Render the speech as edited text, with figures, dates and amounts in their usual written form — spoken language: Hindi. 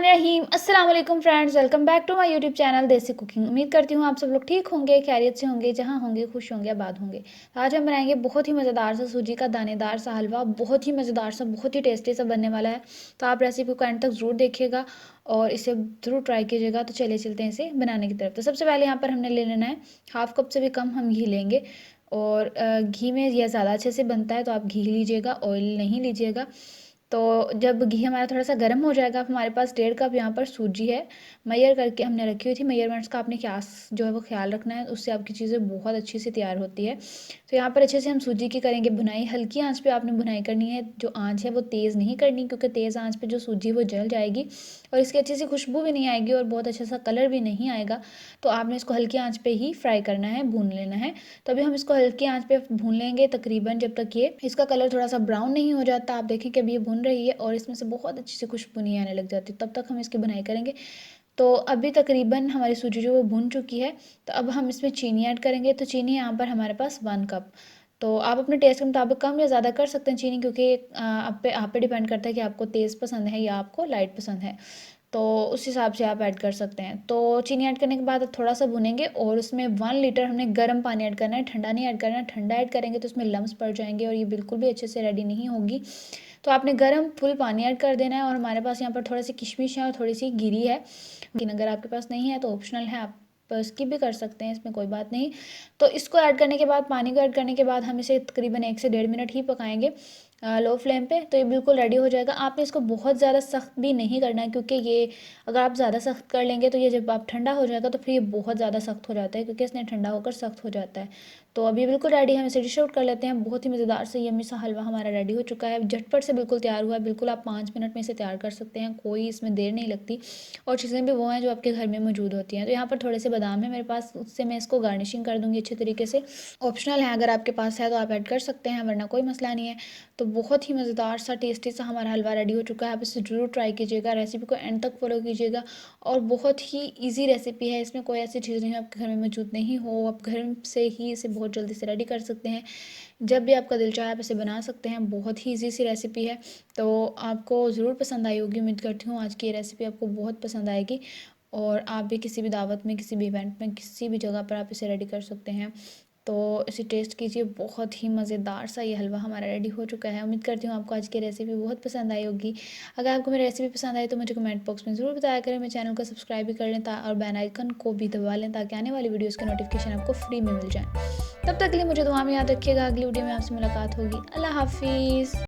बिस्मिल्लाहिर्रहमानिर्रहीम। अस्सलाम वालेकुम friends, welcome back to my YouTube channel Desi cooking. उम्मीद करती हूँ आप सब लोग ठीक होंगे, खैरियत से होंगे, जहाँ होंगे खुश होंगे, आबाद होंगे। आज हम बनाएंगे बहुत ही मज़ेदार सा सूजी का दानेदार सा हलवा। बहुत ही मज़ेदार सा, बहुत ही टेस्टी सा बनने वाला है। तो आप रेसिपी को एंड तक ज़रूर देखिएगा और इसे ज़रूर ट्राई कीजिएगा। तो चलिए चलते हैं इसे बनाने की तरफ। तो सबसे पहले यहाँ पर हमने ले लेना है हाफ़ कप से भी कम हम घी लेंगे। और घी में यह ज़्यादा अच्छे से बनता है, तो आप घी लीजिएगा, ऑयल नहीं लीजिएगा। तो जब घी हमारा थोड़ा सा गर्म हो जाएगा, हमारे पास 1.5 कप यहाँ पर सूजी है। मेजर करके हमने रखी हुई थी। मेजरमेंट्स का आपने ख्याल जो है वो ख्याल रखना है, उससे आपकी चीज़ें बहुत अच्छी से तैयार होती है। तो यहाँ पर अच्छे से हम सूजी की करेंगे भुनाई। हल्की आंच पे आपने भुनाई करनी है। जो आंच है वो तेज़ नहीं करनी, क्योंकि तेज़ आंच पे जो सूजी वो जल जाएगी और इसकी अच्छी सी खुशबू भी नहीं आएगी और बहुत अच्छा सा कलर भी नहीं आएगा। तो आपने इसको हल्की आंच पे ही फ्राई करना है, भून लेना है। तो अभी हम इसको हल्की आंच पे भून लेंगे तकरीबन जब तक ये इसका कलर थोड़ा सा ब्राउन नहीं हो जाता। आप देखें कि अभी ये भून रही है और इसमें से बहुत अच्छी सी खुशबू नहीं आने लग जाती, तब तक हम इसकी भुनाई करेंगे। तो अभी तकरीबन हमारी सूजी जो वो भुन चुकी है। तो अब हम इसमें चीनी ऐड करेंगे। तो चीनी यहाँ पर हमारे पास 1 कप। तो आप अपने टेस्ट के मुताबिक कम या ज़्यादा कर सकते हैं चीनी, क्योंकि आप पे डिपेंड करता है कि आपको तेज़ पसंद है या आपको लाइट पसंद है। तो उस हिसाब से आप ऐड कर सकते हैं। तो चीनी ऐड करने के बाद थोड़ा सा भुनेंगे और उसमें 1 लीटर हमने गर्म पानी ऐड करना है, ठंडा नहीं ऐड करना है। ठंडा ऐड करेंगे तो उसमें लम्स पड़ जाएंगे और ये बिल्कुल भी अच्छे से रेडी नहीं होगी। तो आपने गर्म फुल पानी ऐड कर देना है। और हमारे पास यहाँ पर थोड़ी सी किशमिश है और थोड़ी सी गिरी है, लेकिन अगर आपके पास नहीं है तो ऑप्शनल है, आप स्किप भी कर सकते हैं, इसमें कोई बात नहीं। तो इसको ऐड करने के बाद, पानी को ऐड करने के बाद हम इसे तकरीबन 1 से 1.5 मिनट ही पकाएंगे लो फ्लेम पे। तो ये बिल्कुल रेडी हो जाएगा। आपने इसको बहुत ज़्यादा सख्त भी नहीं करना है, क्योंकि ये अगर आप ज़्यादा सख्त कर लेंगे तो ये जब आप ठंडा हो जाएगा तो फिर ये बहुत ज़्यादा सख्त हो जाता है, क्योंकि इसने ठंडा होकर सख्त हो जाता है। तो अभी बिल्कुल रेडी है, हम इसे डिश आउट कर लेते हैं। बहुत ही मज़ेदार से यम्मी सा हलवा हमारा रेडी हो चुका है, झटपट से बिल्कुल तैयार हुआ है। बिल्कुल आप 5 मिनट में इसे तैयार कर सकते हैं, कोई इसमें देर नहीं लगती। और चीज़ें भी वो हैं जो आपके घर में मौजूद होती हैं। तो यहाँ पर थोड़े से बादाम है मेरे पास, उससे मैं इसको गार्निशिंग कर दूँगी अच्छे तरीके से। ऑप्शनल है, अगर आपके पास है तो आप ऐड कर सकते हैं, वरना कोई मसला नहीं है। तो बहुत ही मज़ेदार सा, टेस्टी सा हमारा हलवा रेडी हो चुका है। आप इसे ज़रूर ट्राई कीजिएगा, रेसिपी को एंड तक फॉलो कीजिएगा। और बहुत ही ईजी रेसिपी है, इसमें कोई ऐसी चीज़ नहीं है आपके घर में मौजूद नहीं हो। आप घर से ही इसे बहुत जल्दी से रेडी कर सकते हैं। जब भी आपका दिल चाहे आप इसे बना सकते हैं। बहुत ही ईजी सी रेसिपी है। तो आपको ज़रूर पसंद आई होगी, उम्मीद करती हूँ आज की ये रेसिपी आपको बहुत पसंद आएगी। और आप भी किसी भी दावत में, किसी भी इवेंट में, किसी भी जगह पर आप इसे रेडी कर सकते हैं। तो इसे टेस्ट कीजिए, बहुत ही मज़ेदार सा ये हलवा हमारा रेडी हो चुका है। उम्मीद करती हूँ आपको आज की रेसिपी बहुत पसंद आई होगी। अगर आपको मेरी रेसिपी पसंद आई तो मुझे कमेंट बॉक्स में ज़रूर बताया करें। मेरे चैनल को सब्सक्राइब भी कर लें और बेल आइकन को भी दबा लें, ताकि आने वाली वीडियोज़ के नोटिफिकेशन आपको फ्री में मिल जाए। तब तक के लिए मुझे दुआ में याद रखिएगा। अगली वीडियो में आपसे मुलाकात होगी। अल्लाह हाफिज़।